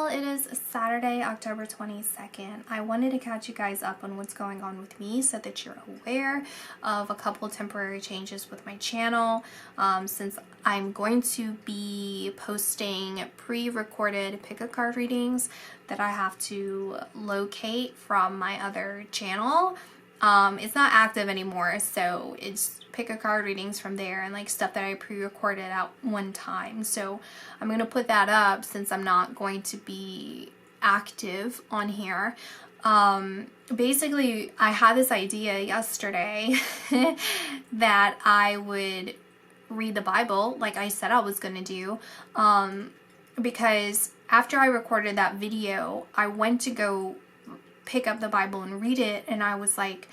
it is Saturday, October 22nd. I wanted to catch you guys up on what's going on with me so that you're aware of a couple temporary changes with my channel. Since I'm going to be posting pre-recorded pick-a-card readings that I have to locate from my other channel. It's not active anymore, so it's pick-a-card readings from there and like stuff that I pre-recorded out one time. So I'm gonna put that up since I'm not going to be active on here. Basically, I had this idea yesterday that I would read the Bible like I said I was gonna do, because after I recorded that video, I went to go pick up the Bible and read it, and I was like,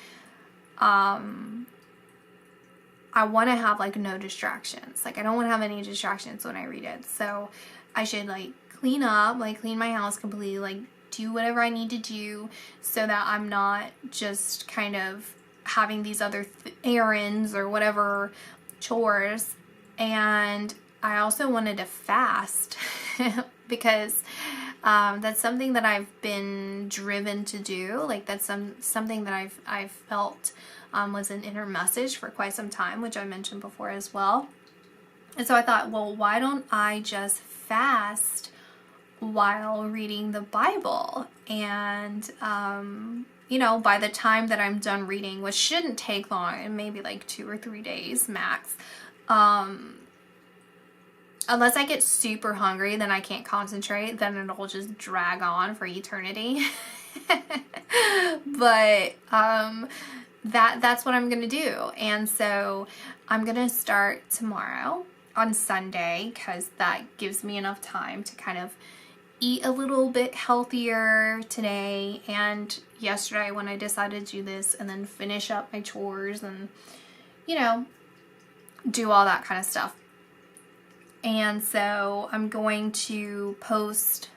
I want to have like no distractions. Like I don't want to have any distractions when I read it. So I should like clean up, like clean my house completely, like do whatever I need to do so that I'm not just kind of having these other errands or whatever chores. And I also wanted to fast because that's something that I've been driven to do. Like that's something that I've felt was an inner message for quite some time, which I mentioned before as well. And so I thought, well, why don't I just fast while reading the Bible? And you know, by the time that I'm done reading, which shouldn't take long, and maybe like 2 or 3 days max, unless I get super hungry, then I can't concentrate, then it'll just drag on for eternity. But that's what I'm gonna do. And so I'm gonna start tomorrow on Sunday because that gives me enough time to kind of eat a little bit healthier today and yesterday when I decided to do this, and then finish up my chores and, you know, do all that kind of stuff. And so I'm going to post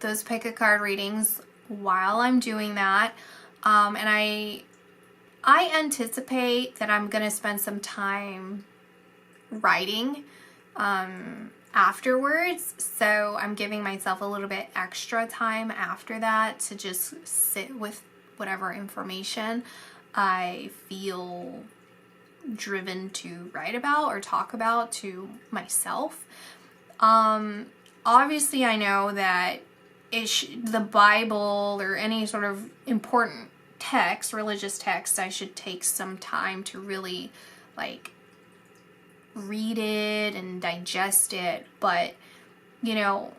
those pick-a-card readings while I'm doing that. And I anticipate that I'm going to spend some time writing afterwards. So I'm giving myself a little bit extra time after that to just sit with whatever information I feel driven to write about or talk about to myself. Obviously I know that the Bible or any sort of important text, religious text, I should take some time to really like read it and digest it, but you know,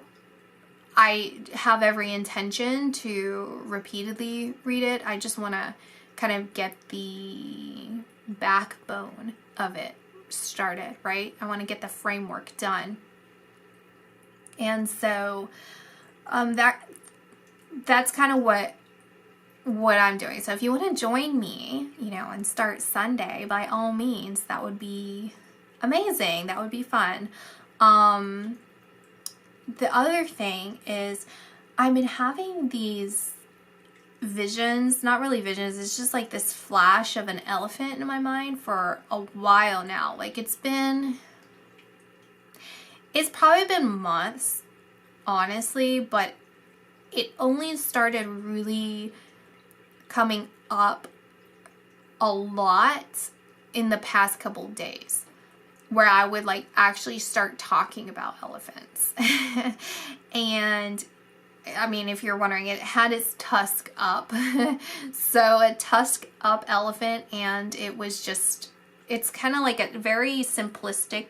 I have every intention to repeatedly read it. I just want to kind of get the backbone of it started, right? I want to get the framework done. And so that's kind of what I'm doing. So if you want to join me, you know, and start Sunday, by all means, that would be amazing. That would be fun. The other thing is I've been having these visions, not really visions, it's just like this flash of an elephant in my mind for a while now. Like it's probably been months, honestly, but it only started really coming up a lot in the past couple days, where I would like actually start talking about elephants. And I mean, if you're wondering, it had its tusk up. So a tusk up elephant, and it was just, it's kind of like a very simplistic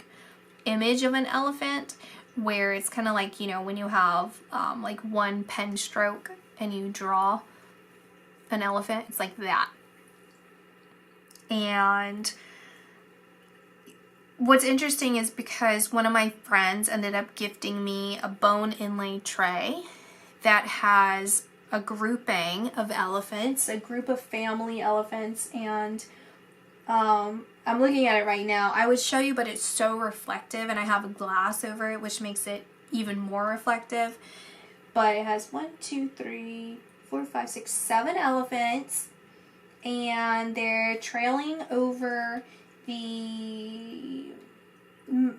image of an elephant, where it's kind of like, you know, when you have like one pen stroke and you draw an elephant, it's like that. And what's interesting is because one of my friends ended up gifting me a bone inlay tray that has a grouping of elephants, a group of family elephants, and I'm looking at it right now. I would show you, but it's so reflective, and I have a glass over it, which makes it even more reflective. But it has 1, 2, 3, 4, 5, 6, 7 elephants, and they're trailing over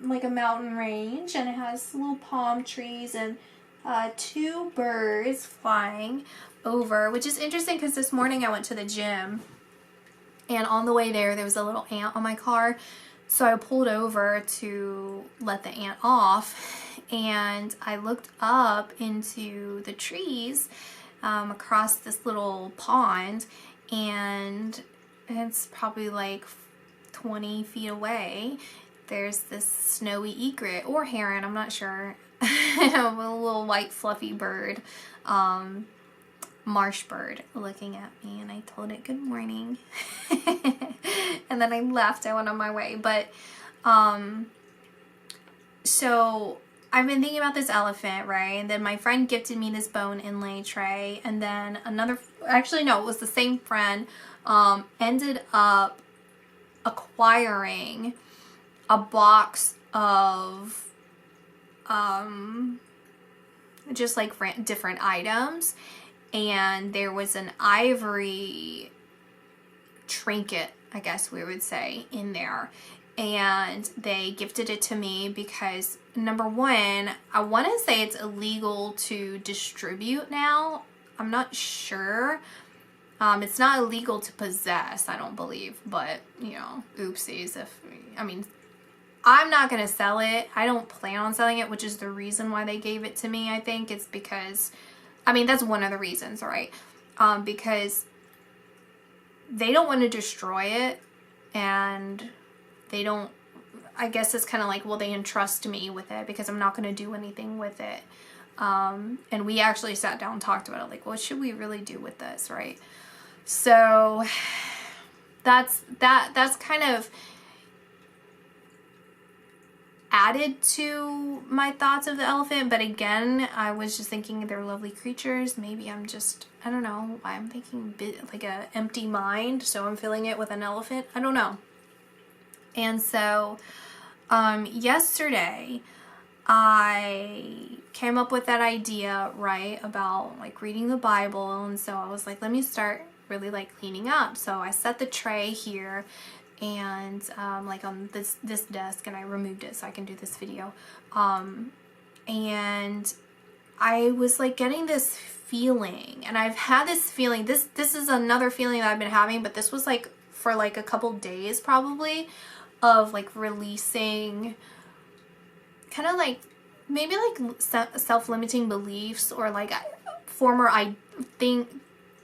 like a mountain range, and it has little palm trees and two birds flying over, which is interesting because this morning I went to the gym and on the way there was a little ant on my car. So I pulled over to let the ant off and I looked up into the trees across this little pond, and it's probably like 20 feet away. There's this snowy egret or heron, I'm not sure. A little white fluffy bird, marsh bird, looking at me, and I told it good morning. And then I left. I went on my way. But so I've been thinking about this elephant, right? And then my friend gifted me this bone inlay tray, and then another, actually no, it was the same friend, ended up acquiring a box of just like different items, and there was an ivory trinket, I guess we would say, in there, and they gifted it to me because, number one, I want to say it's illegal to distribute now. I'm not sure. It's not illegal to possess, I don't believe, but you know, oopsies. I'm not going to sell it. I don't plan on selling it, which is the reason why they gave it to me, I think. It's because, that's one of the reasons, right? Because they don't want to destroy it, and they don't, I guess it's kind of like, well, they entrust me with it because I'm not going to do anything with it. And we actually sat down and talked about it, like, what should we really do with this, right? So that's kind of added to my thoughts of the elephant. But again, I was just thinking they're lovely creatures. Maybe I'm just, I don't know, I'm thinking like a empty mind, so I'm filling it with an elephant. I don't know. And so yesterday I came up with that idea, right, about like reading the Bible. And so I was like, let me start really like cleaning up. So I set the tray here and like on this desk, and I removed it so I can do this video. And I was like getting this feeling, and I've had this feeling, this is another feeling that I've been having, but this was like for like a couple days probably, of like releasing kind of like maybe like self-limiting beliefs, or like former, I think,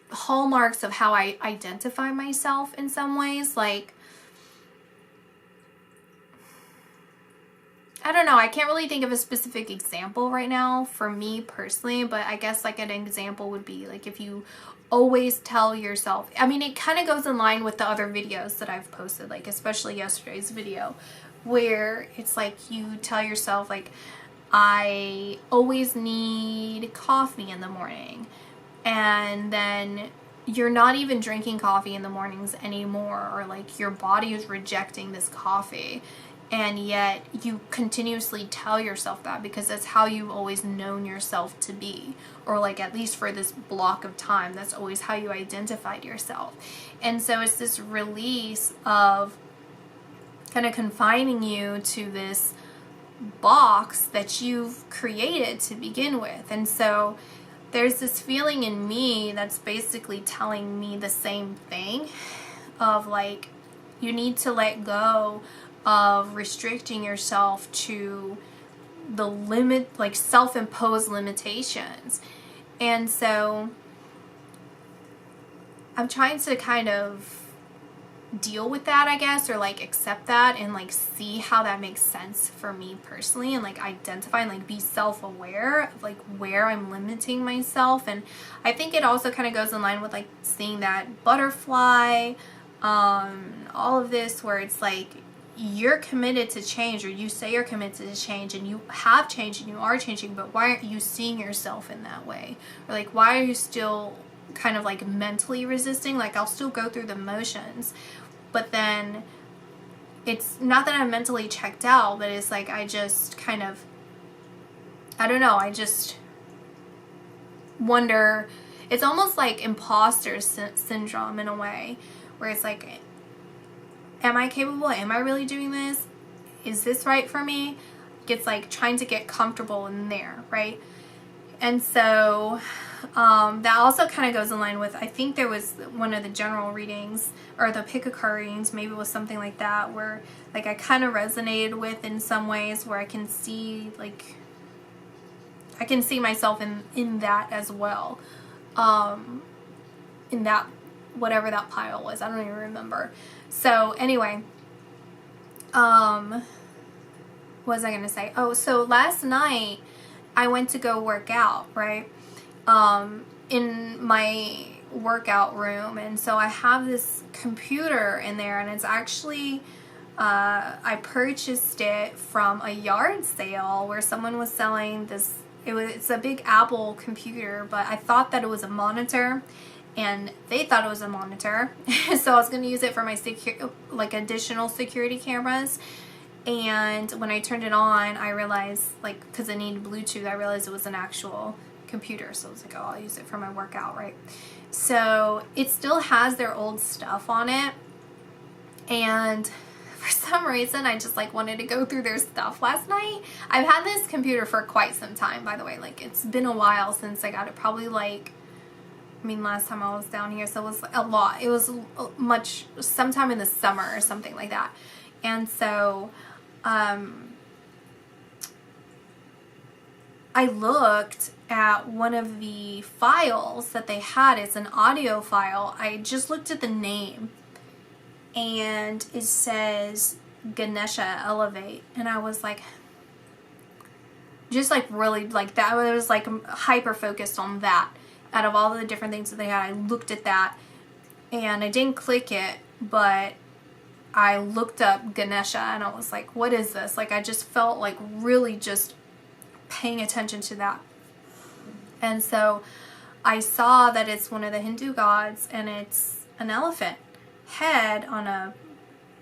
hallmarks of how I identify myself in some ways. Like, I don't know, I can't really think of a specific example right now for me personally, but I guess like an example would be like if you always tell yourself, it kind of goes in line with the other videos that I've posted, like especially yesterday's video, where it's like you tell yourself like, I always need coffee in the morning, and then you're not even drinking coffee in the mornings anymore, or like your body is rejecting this coffee, and yet you continuously tell yourself that because that's how you've always known yourself to be, or like at least for this block of time, that's always how you identified yourself. And so it's this release of kind of confining you to this box that you've created to begin with. And so there's this feeling in me that's basically telling me the same thing, of like, you need to let go of restricting yourself to the limit, like self-imposed limitations. And so I'm trying to kind of deal with that, I guess, or like accept that and like see how that makes sense for me personally, and like identify and like be self-aware of like where I'm limiting myself. And I think it also kind of goes in line with like seeing that butterfly, all of this, where it's like you're committed to change, or you say you're committed to change, and you have changed and you are changing, but why aren't you seeing yourself in that way? Or like, why are you still kind of like mentally resisting? Like, I'll still go through the motions, but then it's not that I'm mentally checked out, but it's like I just kind of, I don't know, I just wonder, it's almost like imposter syndrome in a way, where it's like, am I capable? Am I really doing this? Is this right for me? It's like trying to get comfortable in there, right? And so that also kind of goes in line with, I think there was one of the general readings or the pick a card readings, maybe it was something like that, where like I kind of resonated with in some ways, where I can see like I can see myself in that as well, in that whatever that pile was. I don't even remember. So anyway, what was I gonna say? Oh, so last night I went to go work out, right? In my workout room, and so I have this computer in there, and it's actually I purchased it from a yard sale where someone was selling this. It's a big Apple computer, but I thought that it was a monitor, and they thought it was a monitor. So I was going to use it for my additional security cameras. And when I turned it on, I realized, like, because it needed Bluetooth, I realized it was an actual computer. So I was like, oh, I'll use it for my workout, right? So it still has their old stuff on it, and for some reason I just like wanted to go through their stuff last night. I've had this computer for quite some time, by the way. Like, it's been a while since I got it. Probably like, I mean, last time I was down here, so it was a lot. It was sometime in the summer or something like that. And so I looked at one of the files that they had. It's an audio file. I just looked at the name, and it says Ganesha Elevate, and I was like, just like really like that. I was like hyper focused on that. Out of all the different things that they had, I looked at that, and I didn't click it, but I looked up Ganesha, and I was like, what is this? Like, I just felt like really just paying attention to that. And so I saw that it's one of the Hindu gods, and it's an elephant head on a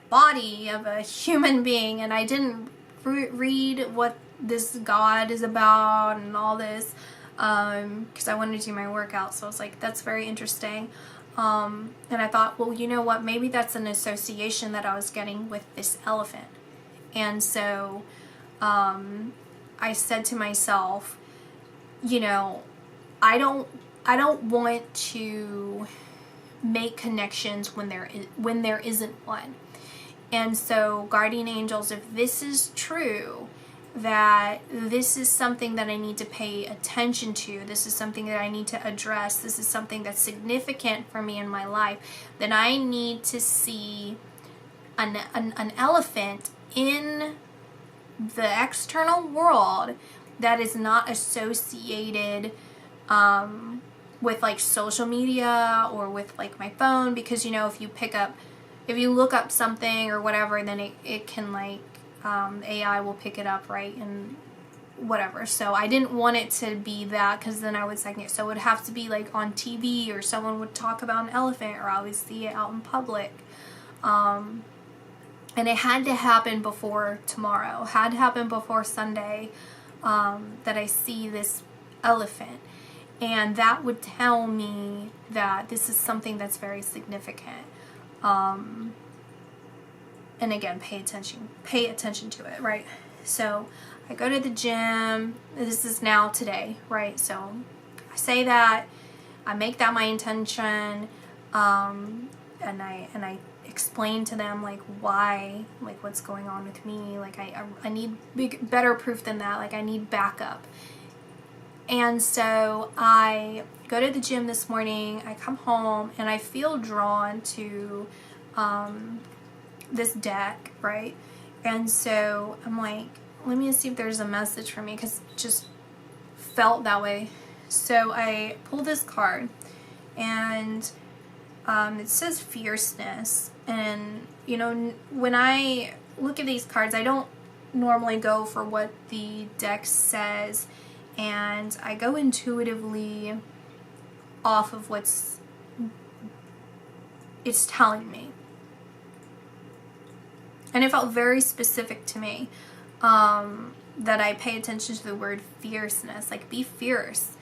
body of a human being. And I didn't read what this god is about and all this, because I wanted to do my workout. So I was like, that's very interesting. And I thought, well, you know what, maybe that's an association that I was getting with this elephant. And so I said to myself, you know, I don't want to make connections when there isn't one. And so, guardian angels, if this is true, that this is something that I need to pay attention to, this is something that I need to address, this is something that's significant for me in my life, then I need to see an elephant in the external world that is not associated with like social media or with like my phone, because, you know, if you look up something or whatever, then it can like AI will pick it up, right, and whatever. So I didn't want it to be that, because then I would second it. So it would have to be like on TV, or someone would talk about an elephant, or I would see it out in public. And it had to happen before tomorrow, had to happen before Sunday, that I see this elephant. And that would tell me that this is something that's very significant. And again, pay attention to it, right? So I go to the gym. This is now today, right? So I say that, I make that my intention, and I explain to them like why, like what's going on with me. Like I need better proof than that. Like I need backup. And so I go to the gym this morning. I come home and I feel drawn to this deck, right? And so I'm like, let me see if there's a message for me, because it just felt that way. So I pull this card, and it says fierceness. And you know, when I look at these cards, I don't normally go for what the deck says, and I go intuitively off of what's it's telling me. And it felt very specific to me, that I pay attention to the word fierceness, like be fierce.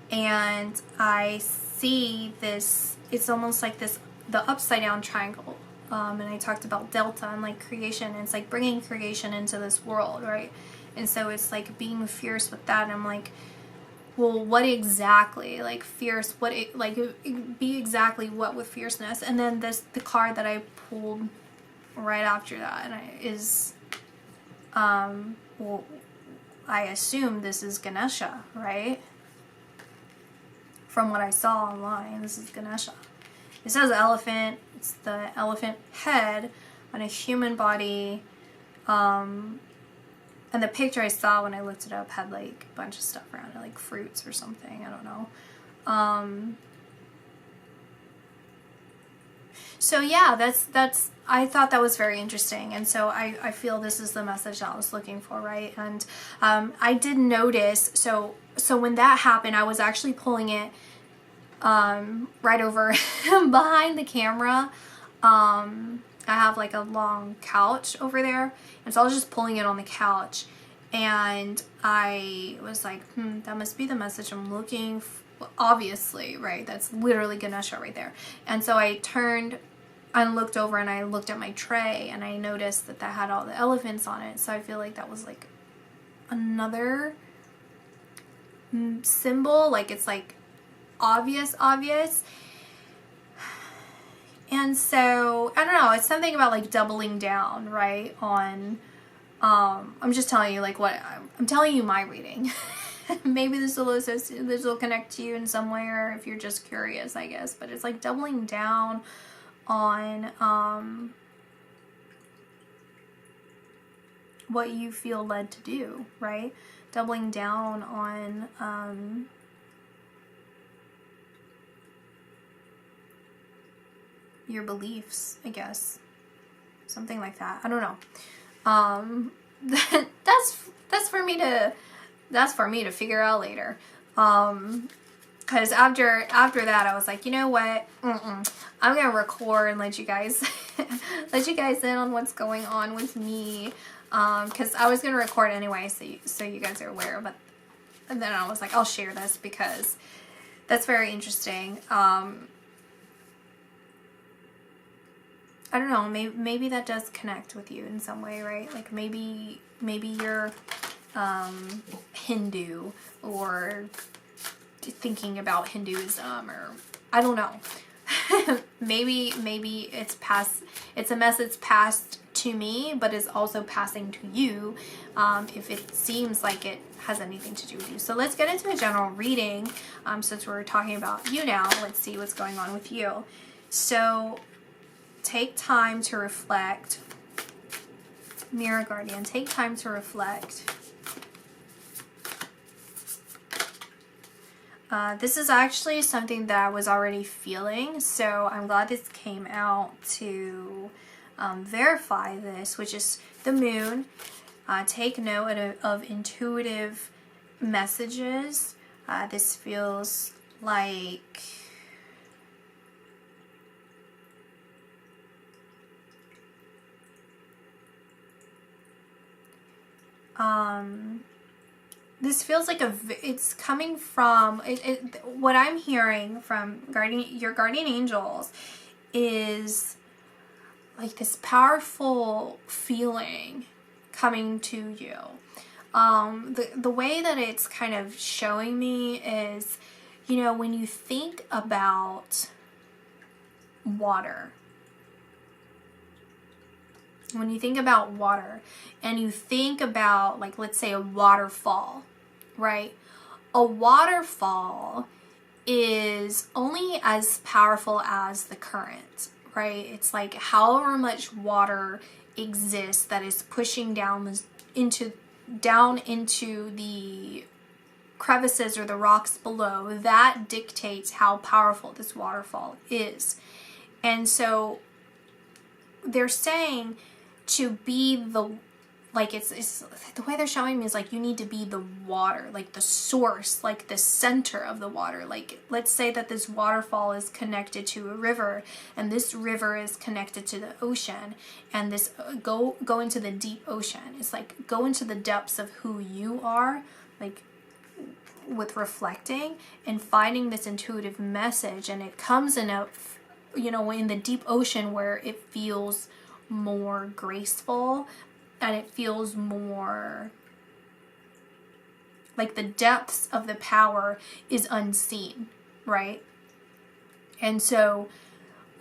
And I see this, it's almost like this, the upside down triangle. And I talked about delta and like creation, and it's like bringing creation into this world, right? And so it's like being fierce with that. And I'm like, well, what exactly, like fierce, what it, like be exactly what with fierceness. And then the card that I pulled right after that, and is well, I assume this is Ganesha, right? From what I saw online, this is Ganesha. It says elephant. It's the elephant head on a human body. And the picture I saw when I looked it up had like a bunch of stuff around it, like fruits or something. I don't know. So yeah, that's I thought that was very interesting, and so I feel this is the message that I was looking for, right? And I did notice, so when that happened, I was actually pulling it right over behind the camera. I have like a long couch over there, and so I was just pulling it on the couch, and I was like, that must be the message I'm looking for. Obviously, right? That's literally Ganesha right there. And so I turned and looked over, and I looked at my tray, and I noticed that had all the elephants on it. So I feel like that was like another symbol, like it's like obvious. And so I don't know, it's something about like doubling down, right, on I'm just telling you like what I'm telling you my reading. Maybe this will connect to you in some way, or if you're just curious, I guess. But it's like doubling down on what you feel led to do, right? Doubling down on your beliefs, I guess. Something like that. I don't know. That's for me to figure out later. Because after that, I was like, you know what? I'm gonna record and let you guys in on what's going on with me. Because I was gonna record anyway, so you guys are aware. But and then I was like, I'll share this because that's very interesting. I don't know. Maybe that does connect with you in some way, right? Like maybe you're Hindu, or thinking about Hinduism, or I don't know. maybe it's a message passed to me, but is also passing to you, if it seems like it has anything to do with you. So let's get into a general reading. Since we're talking about you now, let's see what's going on with you. So take time to reflect. Mirror Guardian, take time to reflect. This is actually something that I was already feeling, so I'm glad this came out to verify this, which is the moon. Take note of intuitive messages. This feels like this feels like it's coming from what I'm hearing from your guardian angels is like this powerful feeling coming to you. The way that it's kind of showing me is, you know, when you think about water, and you think about, like, let's say a waterfall, right? A waterfall is only as powerful as the current, right? It's like however much water exists that is pushing down into the crevices or the rocks below, that dictates how powerful this waterfall is. And so they're saying to be it's the way they're showing me is like you need to be the water, like the source, like the center of the water. Like let's say that this waterfall is connected to a river, and this river is connected to the ocean, and this go into the deep ocean. It's like go into the depths of who you are, like with reflecting and finding this intuitive message, and it comes in in the deep ocean where it feels more graceful and it feels more Like the depths of the power is unseen, right? And so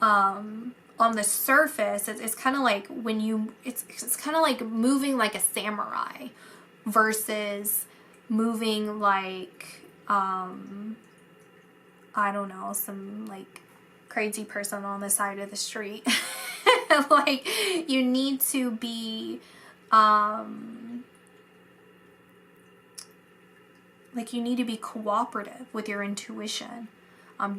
on the surface, it's kind of like when you, it's kind of like moving like a samurai versus moving like, I don't know, some like crazy person on the side of the street. Like you need to be, like you need to be cooperative with your intuition.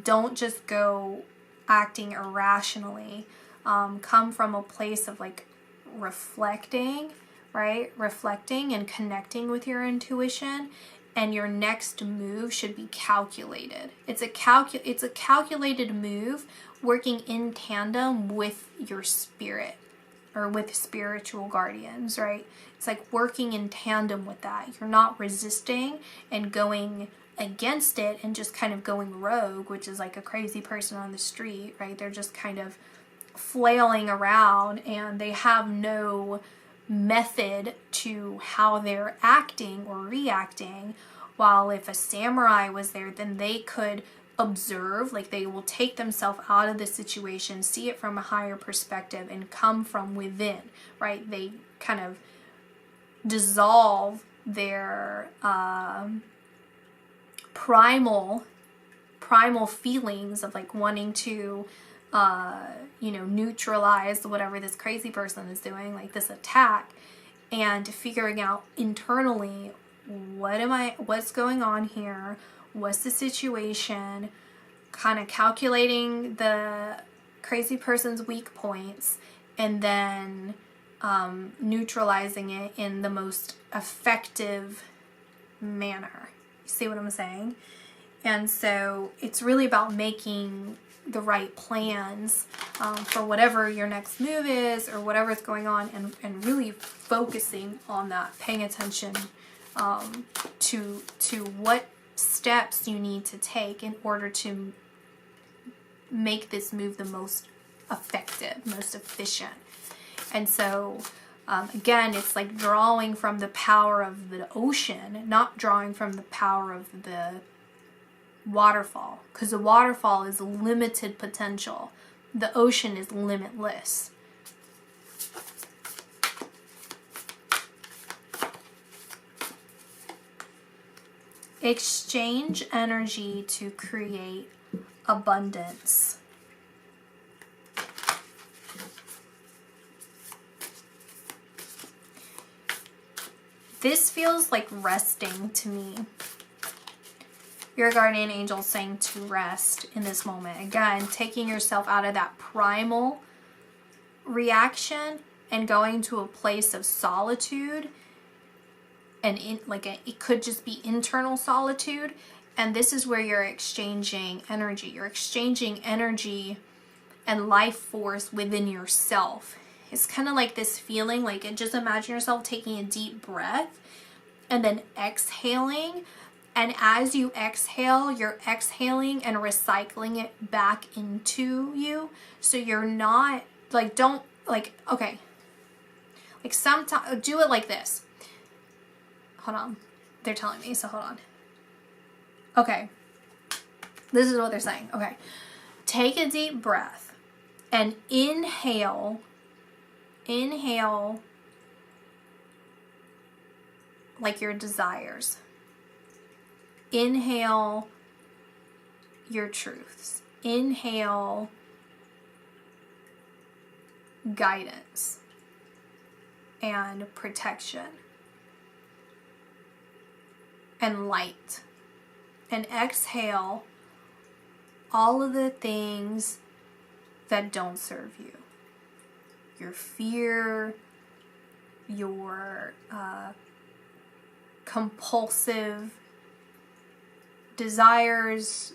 Don't just go acting irrationally. Come from a place of like reflecting, right? Reflecting and connecting with your intuition, and your next move should be calculated. It's a calculated move working in tandem with your spirit or with spiritual guardians, right? It's like working in tandem with that. You're not resisting and going against it and just kind of going rogue, which is like a crazy person on the street, right? They're just kind of flailing around and they have no method to how they're acting or reacting. While if a samurai was there, then they could observe, like they will take themselves out of the situation, see it from a higher perspective, and come from within, right? They kind of dissolve their primal feelings of like wanting to neutralize whatever this crazy person is doing, like this attack, and figuring out internally, what's going on here, what's the situation, kind of calculating the crazy person's weak points, and then neutralizing it in the most effective manner. You see what I'm saying? And so it's really about making the right plans for whatever your next move is or whatever's going on, and really focusing on that, paying attention to what steps you need to take in order to make this move the most effective, most efficient. And so again, it's like drawing from the power of the ocean, not drawing from the power of the waterfall, because the waterfall is limited potential. The ocean is limitless. Exchange energy to create abundance. This feels like resting to me. Your guardian angel saying to rest in this moment. Again, taking yourself out of that primal reaction and going to a place of solitude, and it could just be internal solitude. And this is where you're exchanging energy. You're exchanging energy and life force within yourself. It's kind of like this feeling, like just imagine yourself taking a deep breath and then exhaling. And as you exhale, you're exhaling and recycling it back into you. So you're not like, don't like, okay. Like sometimes do it like this. Hold on. They're telling me, so hold on. Okay. This is what they're saying. Okay. Take a deep breath and inhale like your desires. Inhale your truths. Inhale guidance and protection and light. And exhale all of the things that don't serve you. Your fear, your compulsive desires,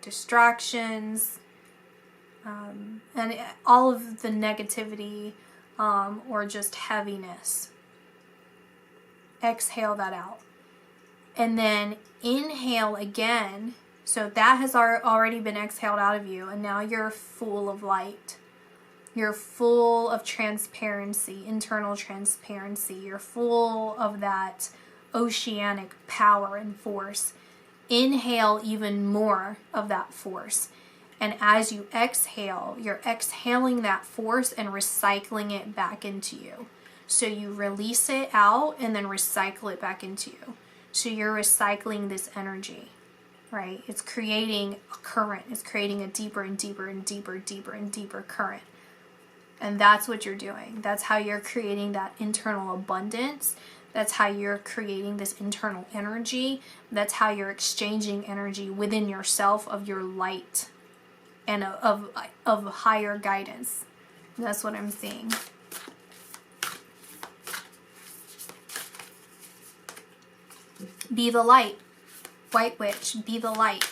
distractions, and all of the negativity or just heaviness. Exhale that out. And then inhale again. So that has already been exhaled out of you, and now you're full of light. You're full of transparency, internal transparency. You're full of that oceanic power and force. Inhale even more of that force. And as you exhale, you're exhaling that force and recycling it back into you. So you release it out and then recycle it back into you. So you're recycling this energy, right? It's creating a current. It's creating a deeper and deeper and deeper, deeper and deeper current. And that's what you're doing. That's how you're creating that internal abundance. That's how you're creating this internal energy. That's how you're exchanging energy within yourself of your light and of higher guidance. That's what I'm seeing. Be the light. White Witch, be the light.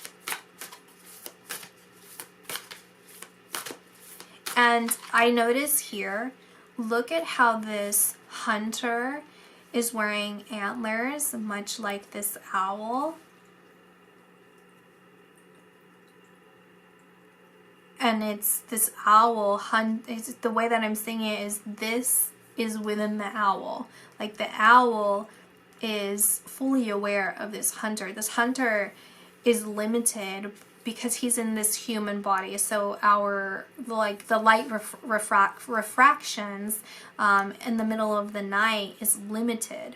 And I notice here, look at how this hunter is wearing antlers, much like this owl. And it's this owl it's the way that I'm seeing it is this is within the owl. Like the owl is fully aware of this hunter. This hunter is limited because he's in this human body. So the light refractions in the middle of the night is limited.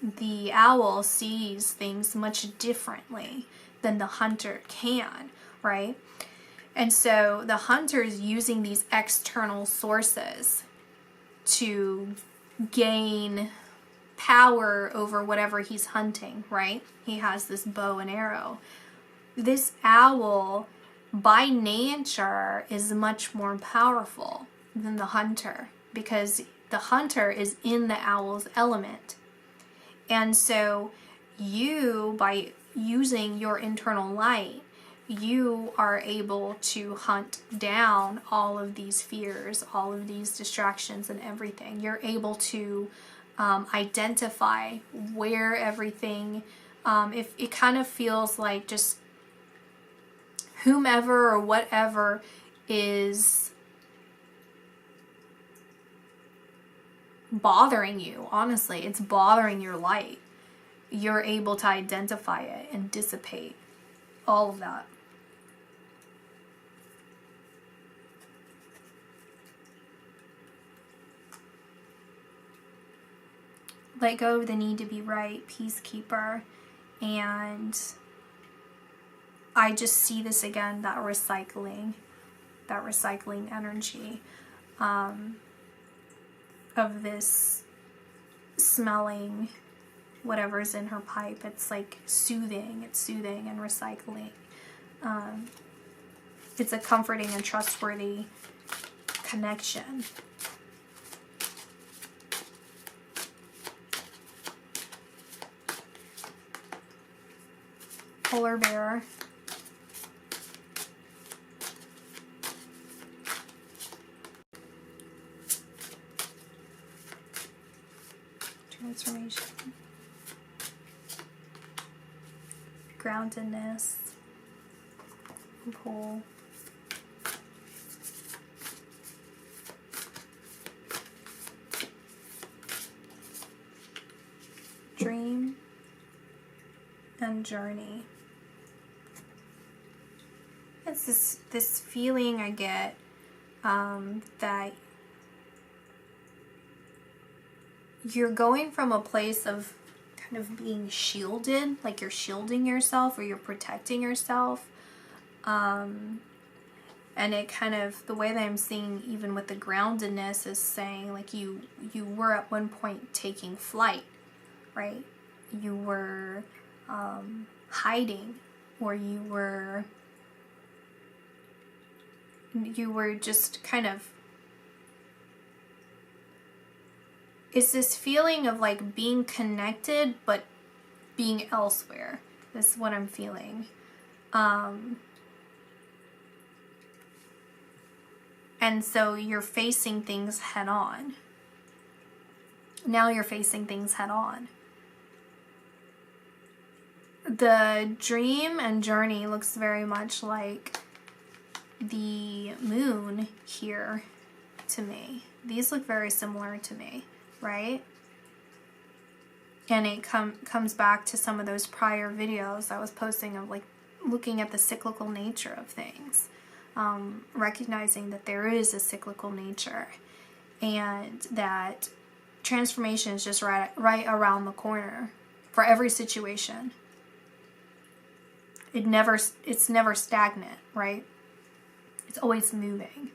The owl sees things much differently than the hunter can, right? And so the hunter is using these external sources to gain power over whatever he's hunting, right? He has this bow and arrow. This owl, by nature, is much more powerful than the hunter because the hunter is in the owl's element. And so you, by using your internal light, you are able to hunt down all of these fears, all of these distractions and everything. You're able to identify where everything, if it kind of feels like just whomever or whatever is bothering you, honestly, it's bothering your light. You're able to identify it and dissipate all of that. Let go of the need to be right, peacekeeper. And I just see this again, that recycling energy of this smelling whatever's in her pipe. It's like soothing and recycling. It's a comforting and trustworthy connection. Polar bear. Transformation. Groundedness. Pull. Dream and journey. It's this feeling I get that you're going from a place of kind of being shielded, like you're shielding yourself or you're protecting yourself. And it kind of, the way that I'm seeing even with the groundedness is saying like you were at one point taking flight, right? You were hiding, or you were just kind of, it's this feeling of like being connected but being elsewhere. This is what I'm feeling. And so you're facing things head on. Now you're facing things head on. The dream and journey looks very much like the moon here to me. These look very similar to me, right? And it comes back to some of those prior videos I was posting of like looking at the cyclical nature of things, recognizing that there is a cyclical nature and that transformation is just right around the corner for every situation. It's never stagnant, right? It's always moving.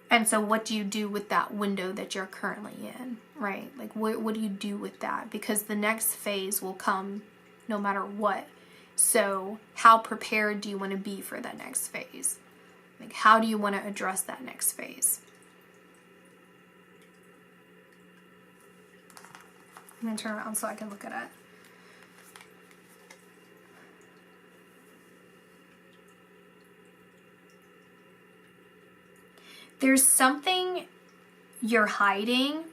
And so what do you do with that window that you're currently in, right? Like, what do you do with that? Because the next phase will come no matter what. So how prepared do you want to be for that next phase? Like, how do you want to address that next phase? I'm going to turn around so I can look at it. There's something you're hiding,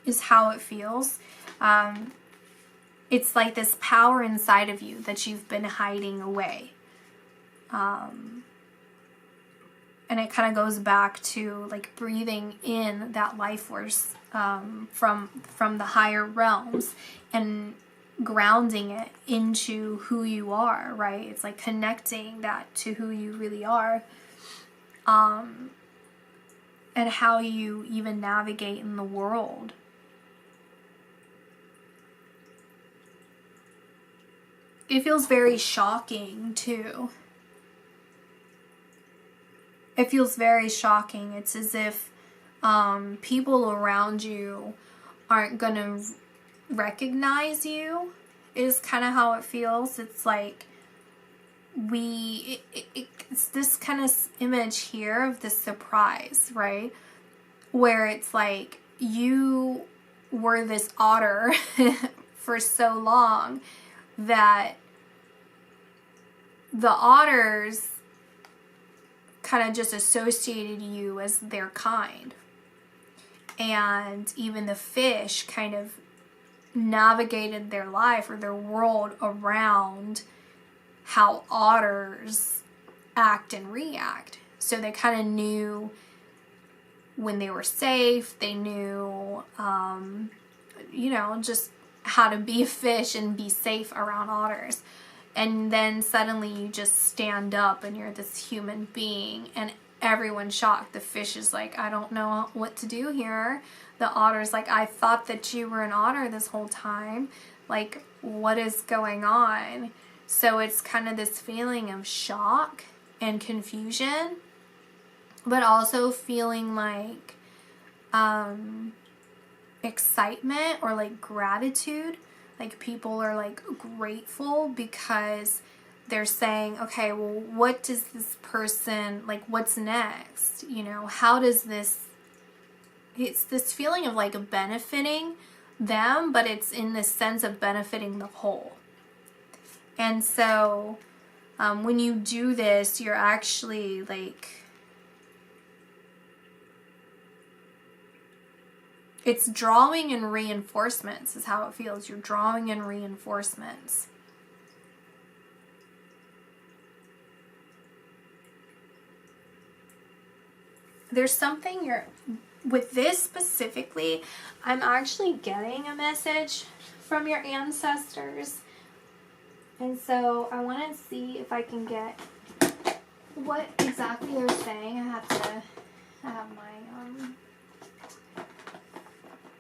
is how it feels. It's like this power inside of you that you've been hiding away. And it kind of goes back to like breathing in that life force from the higher realms and grounding it into who you are, right? It's like connecting that to who you really are. And how you even navigate in the world. It feels very shocking too. It feels very shocking. It's as if people around you aren't gonna recognize you, is kind of how it feels. It's like it's this kind of image here of the surprise, right? Where it's like you were this otter for so long that the otters kind of just associated you as their kind. And even the fish kind of navigated their life or their world around how otters act and react. So they kind of knew when they were safe, they knew, just how to be a fish and be safe around otters. And then suddenly you just stand up and you're this human being and everyone's shocked. The fish is like, I don't know what to do here. The otter's like, I thought that you were an otter this whole time. Like, what is going on? So it's kind of this feeling of shock and confusion, but also feeling like excitement or like gratitude. Like people are like grateful because they're saying, okay, well, what does this person, like what's next? How does this, it's this feeling of like benefiting them, but it's in the sense of benefiting the whole. And so when you do this, you're actually like, it's drawing in reinforcements is how it feels. You're drawing in reinforcements. There's something with this specifically, I'm actually getting a message from your ancestors. And so I want to see if I can get what exactly they're saying. I have my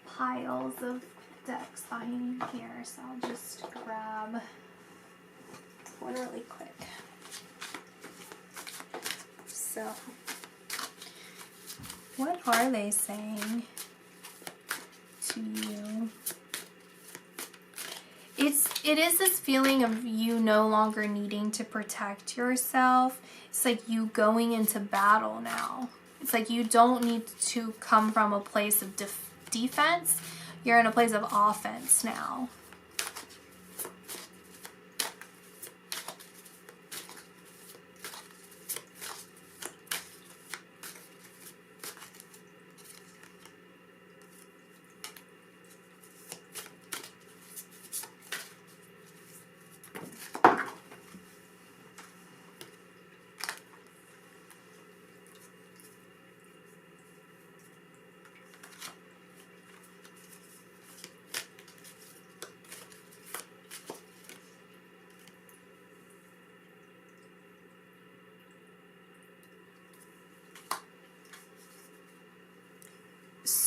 piles of decks behind here, so I'll just grab one really quick. So, what are they saying to you? It is this feeling of you no longer needing to protect yourself. It's like you going into battle now. It's like you don't need to come from a place of defense. You're in a place of offense now.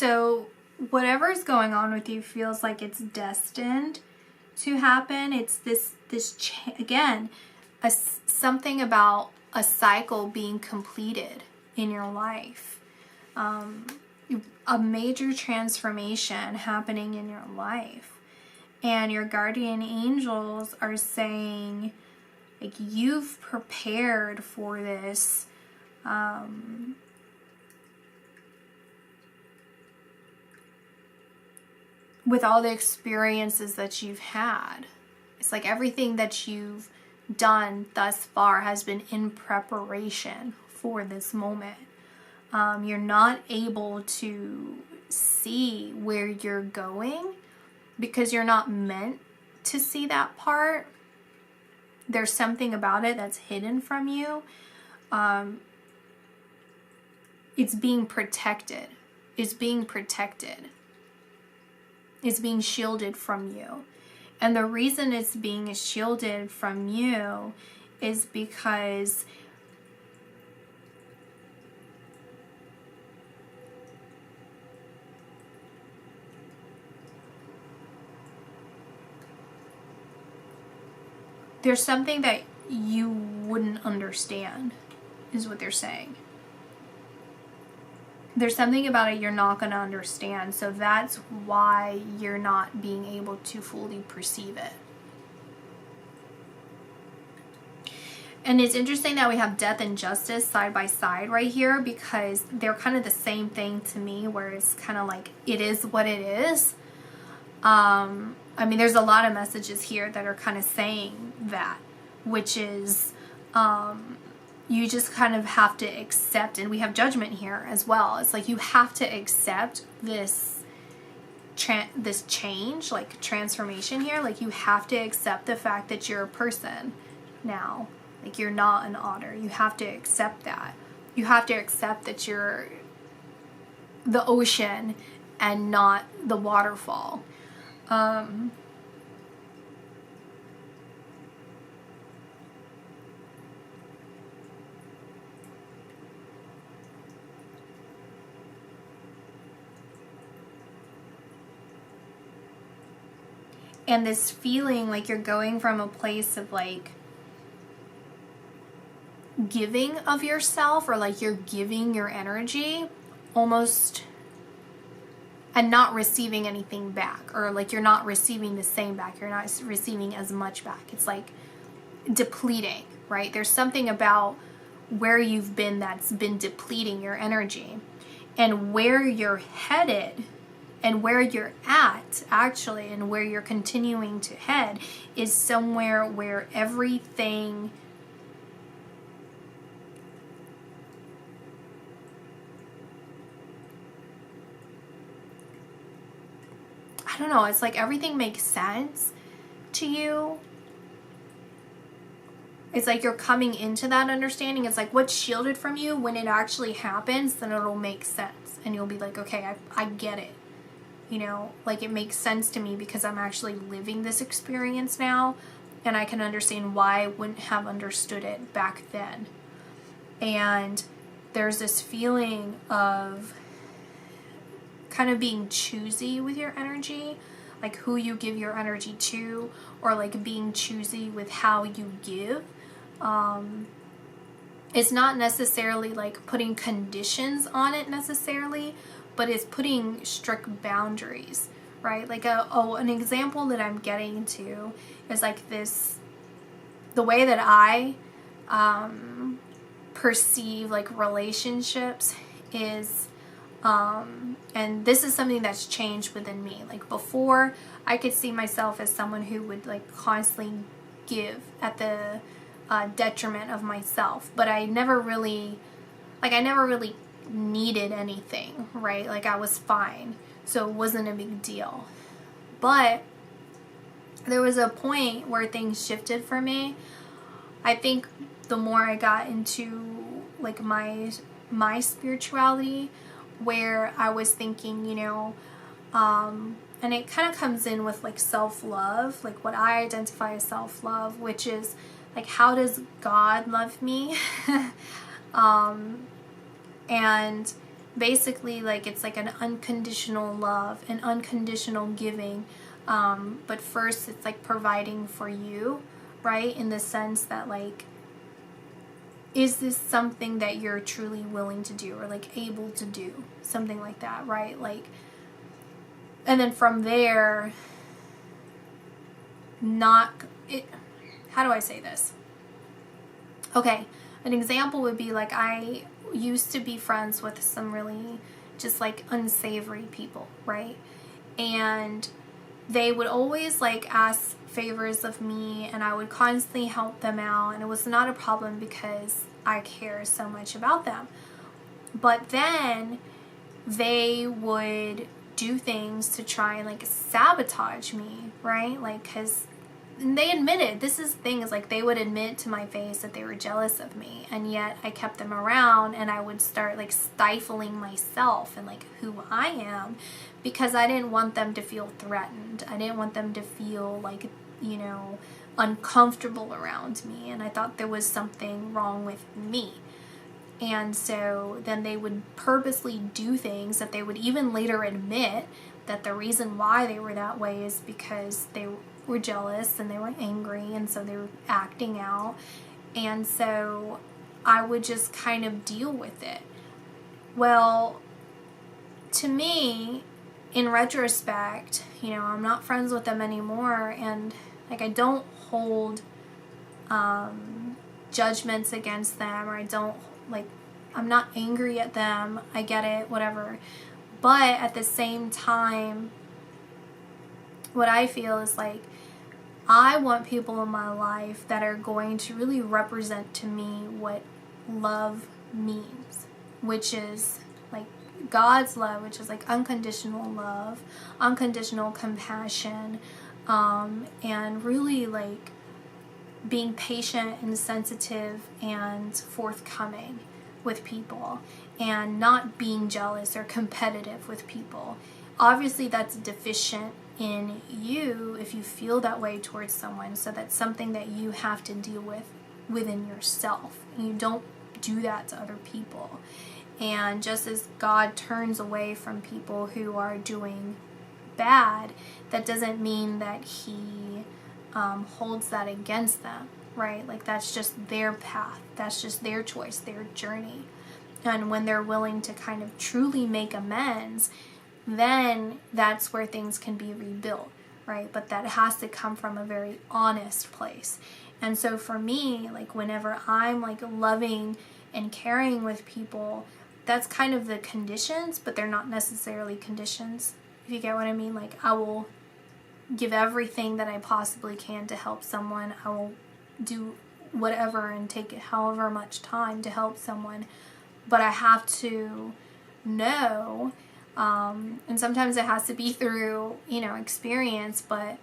So whatever's going on with you feels like it's destined to happen. It's again, something about a cycle being completed in your life. A major transformation happening in your life. And your guardian angels are saying, like, you've prepared for this. With all the experiences that you've had. It's like everything that you've done thus far has been in preparation for this moment. You're not able to see where you're going because you're not meant to see that part. There's something about it that's hidden from you. It's being protected. It's being protected. It's being shielded from you. And the reason it's being shielded from you is because there's something that you wouldn't understand, is what they're saying. There's something about it you're not going to understand, so that's why you're not being able to fully perceive it. And it's interesting that we have death and justice side by side right here, because they're kind of the same thing to me, where it's kind of like, it is what it is. I mean, there's a lot of messages here that are kind of saying that, which is, you just kind of have to accept, and we have judgment here as well. It's like you have to accept this change, like transformation here. Like you have to accept the fact that you're a person now. Like you're not an otter. You have to accept that. You have to accept that you're the ocean and not the waterfall. And this feeling like you're going from a place of like giving of yourself, or like you're giving your energy almost and not receiving anything back, or like you're not receiving the same back. You're not receiving as much back. It's like depleting, right? There's something about where you've been that's been depleting your energy, and where you're headed and where you're at actually, and where you're continuing to head is somewhere where everything I don't know, it's like everything makes sense to you. It's like you're coming into that understanding. It's like what's shielded from you, when it actually happens, then it'll make sense. And you'll be like, okay, I get it. You know, like it makes sense to me because I'm actually living this experience now. And I can understand why I wouldn't have understood it back then. And there's this feeling of kind of being choosy with your energy, like who you give your energy to, or like being choosy with how you give. It's not necessarily like putting conditions on it necessarily, but it's putting strict boundaries, right? Like an example that I'm getting to is like this, the way that I perceive like relationships is, and this is something that's changed within me. Like before, I could see myself as someone who would like constantly give at the detriment of myself, but I never really needed anything, right? Like I was fine, so it wasn't a big deal. But there was a point where things shifted for me. I think the more I got into like my spirituality, where I was thinking, you know, and it kind of comes in with like self-love, like what I identify as self-love, which is like, how does God love me? And basically like it's like an unconditional love, an unconditional giving, but first it's like providing for you, right? In the sense that like, is this something that you're truly willing to do or like able to do, something like that, right? Like, and then from there, how do I say this? Okay, an example would be like, I used to be friends with some really just like unsavory people, right? And they would always like ask favors of me, and I would constantly help them out, and it was not a problem because I care so much about them. But then they would do things to try and like sabotage me, right? Like, because they admitted, this is things like, they would admit to my face that they were jealous of me, and yet I kept them around, and I would start like stifling myself and like who I am, because I didn't want them to feel threatened. I didn't want them to feel like, you know, uncomfortable around me, and I thought there was something wrong with me. And so then they would purposely do things that they would even later admit that the reason why they were that way is because they were jealous and they were angry, and so they were acting out. And so I would just kind of deal with it. Well, to me, in retrospect, you know, I'm not friends with them anymore, and like, I don't hold judgments against them, or I don't like, I'm not angry at them. I get it, whatever. But at the same time, what I feel is like, I want people in my life that are going to really represent to me what love means, which is like God's love, which is like unconditional love, unconditional compassion, and really like being patient and sensitive and forthcoming with people, and not being jealous or competitive with people. Obviously that's deficient in you if you feel that way towards someone, so that's something that you have to deal with within yourself. You don't do that to other people. And just as God turns away from people who are doing bad, that doesn't mean that he holds that against them, right? Like, that's just their path, that's just their choice, their journey. And when they're willing to kind of truly make amends, then that's where things can be rebuilt, right? But that has to come from a very honest place. And so for me, like, whenever I'm like loving and caring with people, that's kind of the conditions, but they're not necessarily conditions, if you get what I mean. Like, I will give everything that I possibly can to help someone. I will do whatever and take however much time to help someone, but I have to know, and sometimes it has to be through, you know, experience, but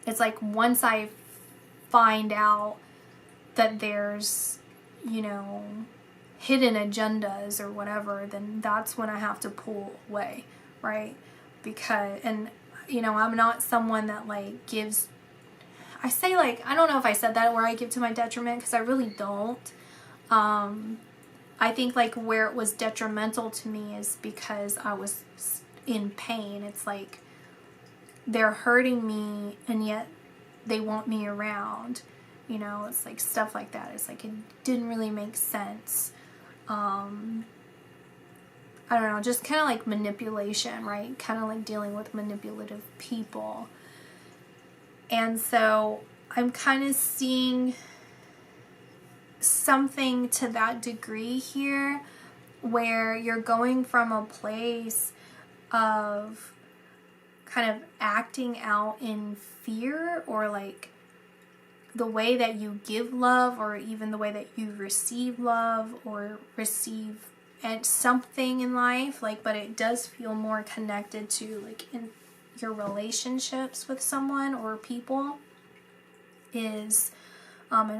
it's like, once I find out that there's, you know, hidden agendas or whatever, then that's when I have to pull away, right? Because, and you know, I'm not someone that like gives, I say, like, I don't know if I said that, where I give to my detriment, because I really don't. I think like where it was detrimental to me is because I was in pain. It's like, they're hurting me and yet they want me around, you know. It's like stuff like that. It's like, it didn't really make sense. I don't know, just kind of like manipulation, right? Kind of like dealing with manipulative people. And so I'm kind of seeing something to that degree here, where you're going from a place of kind of acting out in fear, or like the way that you give love, or even the way that you receive love or receive and something in life, like, but it does feel more connected to like in your relationships with someone or people, is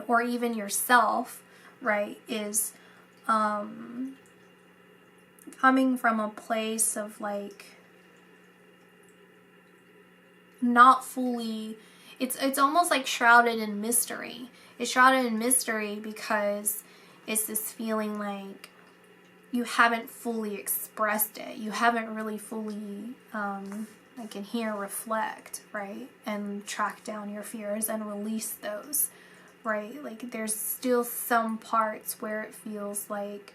or even yourself, right, is coming from a place of like not fully, it's almost like shrouded in mystery. It's shrouded in mystery because it's this feeling like you haven't fully expressed it. You haven't really fully, like in here, reflect, right? And track down your fears and release those, right? Like there's still some parts where it feels like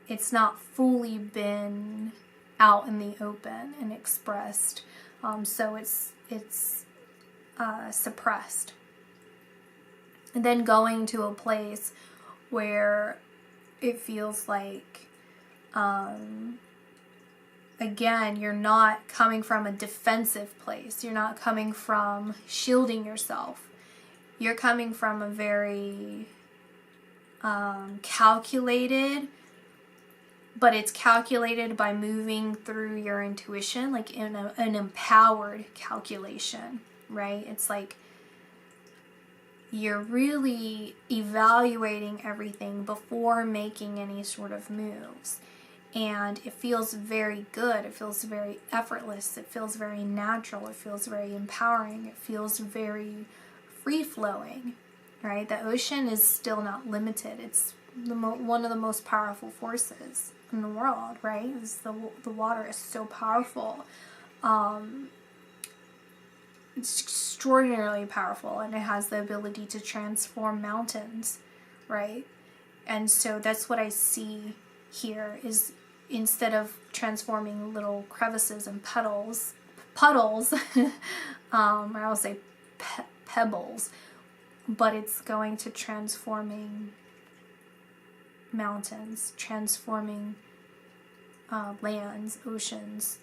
it's not fully been out in the open and expressed. So it's suppressed. And then going to a place where it feels like, again, you're not coming from a defensive place. You're not coming from shielding yourself. You're coming from a very calculated, but it's calculated by moving through your intuition, like in an empowered calculation, right? It's like you're really evaluating everything before making any sort of moves. And it feels very good. It feels very effortless. It feels very natural. It feels very empowering. It feels very free-flowing, right? The ocean is still not limited. It's one of the most powerful forces in the world, right? The water is so powerful. It's extraordinarily powerful, and it has the ability to transform mountains, right? And so that's what I see here, is instead of transforming little crevices and puddles, I will say pebbles, but it's going to transforming mountains, transforming lands, oceans,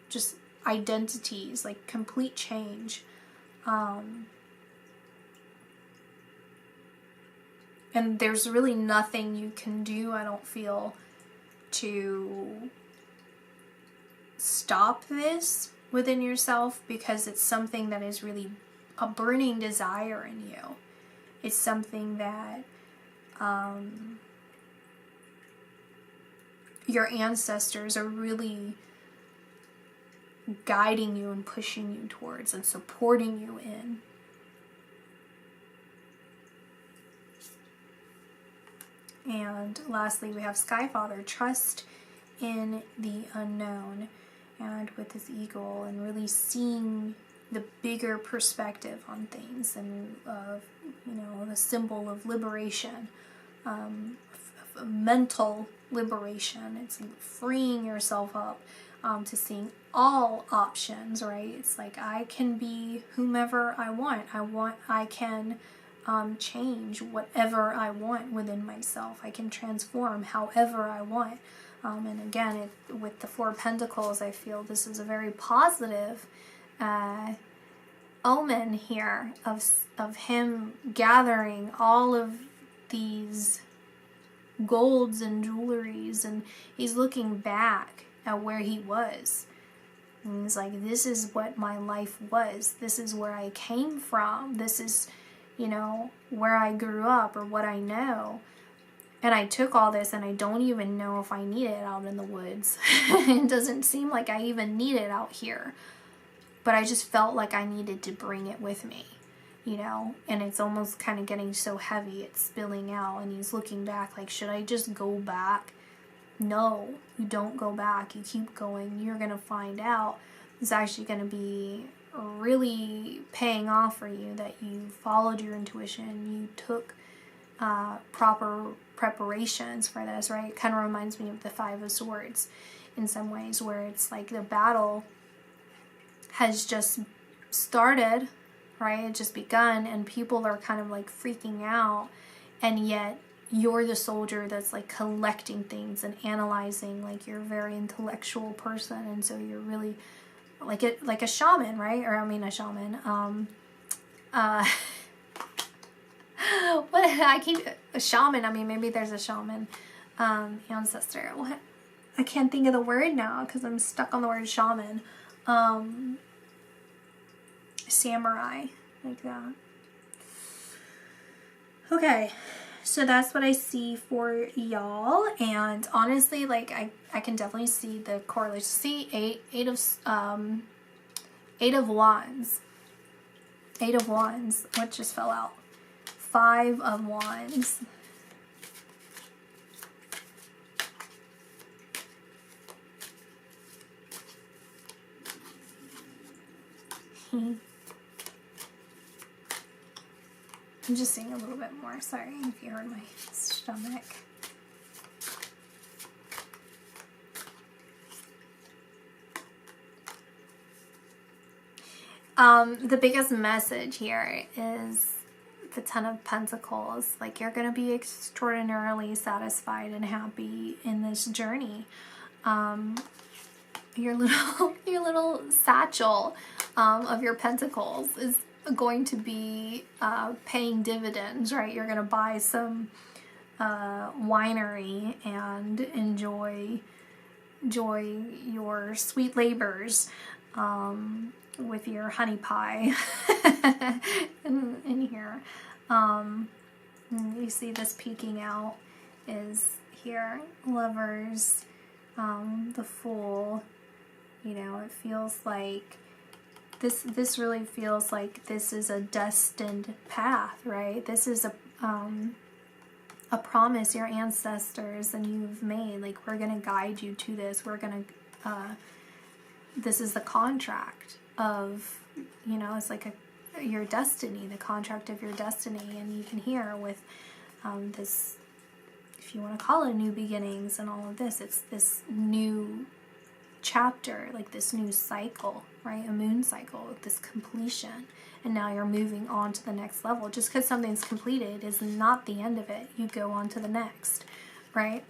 just identities, like complete change. And there's really nothing you can do, I don't feel, to stop this within yourself, because it's something that is really a burning desire in you. It's something that your ancestors are really guiding you and pushing you towards and supporting you in. And lastly, we have Skyfather, trust in the unknown, and with his eagle, and really seeing the bigger perspective on things, and the symbol of liberation, of mental liberation. It's freeing yourself up to seeing all options, right? It's like, I can be whomever I want. I can change whatever I want within myself. I can transform however I want. And again, with the Four of Pentacles, I feel this is a very positive omen here of him gathering all of these golds and jewelries, and he's looking back at where he was. And he's like, this is what my life was. This is where I came from. This is, where I grew up, or what I know. And I took all this, and I don't even know if I need it out in the woods. It doesn't seem like I even need it out here. But I just felt like I needed to bring it with me, and it's almost kind of getting so heavy, it's spilling out, and he's looking back like, should I just go back? No, you don't go back. You keep going. You're going to find out it's actually going to be really paying off for you, that you followed your intuition, you took proper preparations for this, right? It kind of reminds me of the Five of Swords in some ways, where it's like the battle has just started, right? It just begun, and people are kind of like freaking out, and yet you're the soldier that's like collecting things and analyzing. Like, you're a very intellectual person, and so you're really like a shaman, right? Or a shaman. A shaman. Maybe there's a shaman ancestor. What? I can't think of the word now because I'm stuck on the word shaman. Samurai, like that. Okay, so that's what I see for y'all, and honestly, like, I can definitely see the correlation. See, eight of wands. What just fell out? 5 of wands. I'm just seeing a little bit more. Sorry if you heard my stomach. The biggest message here is the Ten of Pentacles. Like, you're going to be extraordinarily satisfied and happy in this journey. Your little satchel of your pentacles is going to be paying dividends, right? You're going to buy some winery and enjoy your sweet labors with your honey pie in here. You see this peeking out is here, Lovers, the Fool. You know, it feels like this really feels like this is a destined path, right? This is a promise your ancestors and you've made. Like, we're going to guide you to this. We're going to, this is the contract of, you know, it's like your destiny, the contract of your destiny. And you can hear with this, if you want to call it new beginnings and all of this, it's this new chapter, like this new cycle, right? A moon cycle, this completion. And now you're moving on to the next level. Just because something's completed is not the end of it. You go on to the next, right?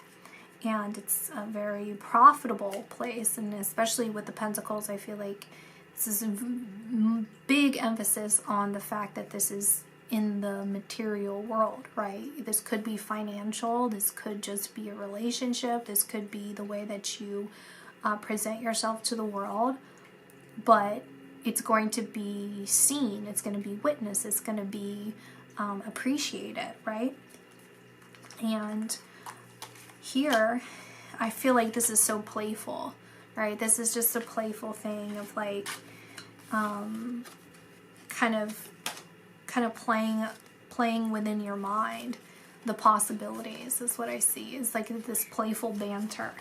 And it's a very profitable place. And especially with the Pentacles, I feel like this is a big emphasis on the fact that this is in the material world, right? This could be financial. This could just be a relationship. This could be the way that you present yourself to the world. But it's going to be seen, it's going to be witnessed, it's going to be appreciated, right? And here, I feel like this is so playful, right? This is just a playful thing of like, kind of playing within your mind, the possibilities is what I see. It's like this playful banter.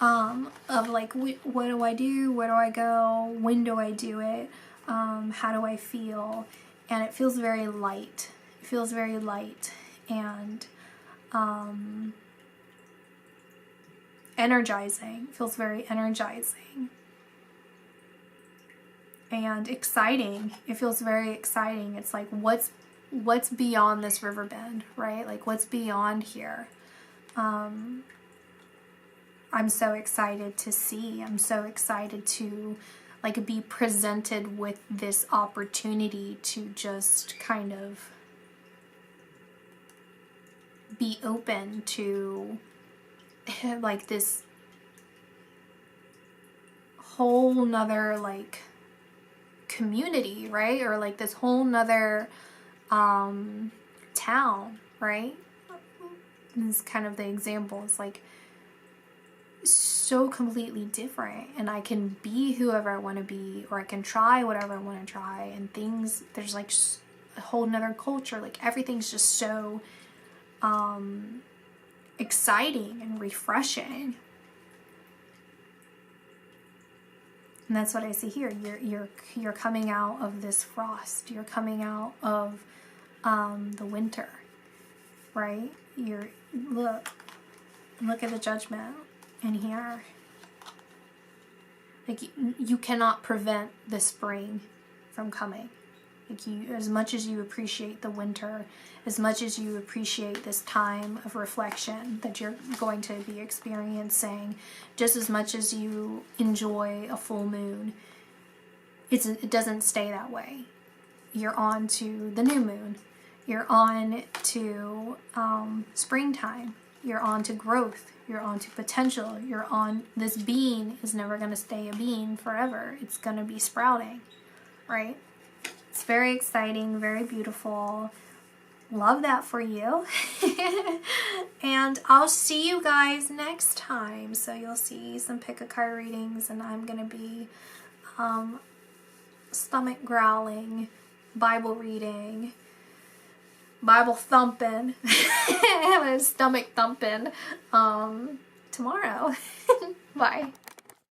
Of like, what do I do? Where do I go? When do I do it? How do I feel? And it feels very light. It feels very light and energizing. It feels very energizing and exciting. It feels very exciting. It's like, what's beyond this river bend, right? Like, what's beyond here? I'm so excited to see. I'm so excited to like be presented with this opportunity to just kind of be open to like this whole nother like community, right? Or like this whole nother town, right? This is kind of the example. It's like so completely different, and I can be whoever I want to be, or I can try whatever I want to try, and things, there's like a whole nother culture, like everything's just so exciting and refreshing. And that's what I see here. You're coming out of this frost, you're coming out of the winter, right? Look at the Judgment in here. Like, you cannot prevent the spring from coming. Like, as much as you appreciate the winter, as much as you appreciate this time of reflection that you're going to be experiencing, just as much as you enjoy a full moon, it doesn't stay that way. You're on to the new moon. You're on to springtime. You're on to growth. You're on to potential. You're on, this bean is never going to stay a bean forever. It's going to be sprouting, right? It's very exciting, very beautiful. Love that for you. And I'll see you guys next time. So you'll see some pick a card readings, and I'm going to be stomach growling, Bible reading, Bible thumping, stomach thumping tomorrow. Bye.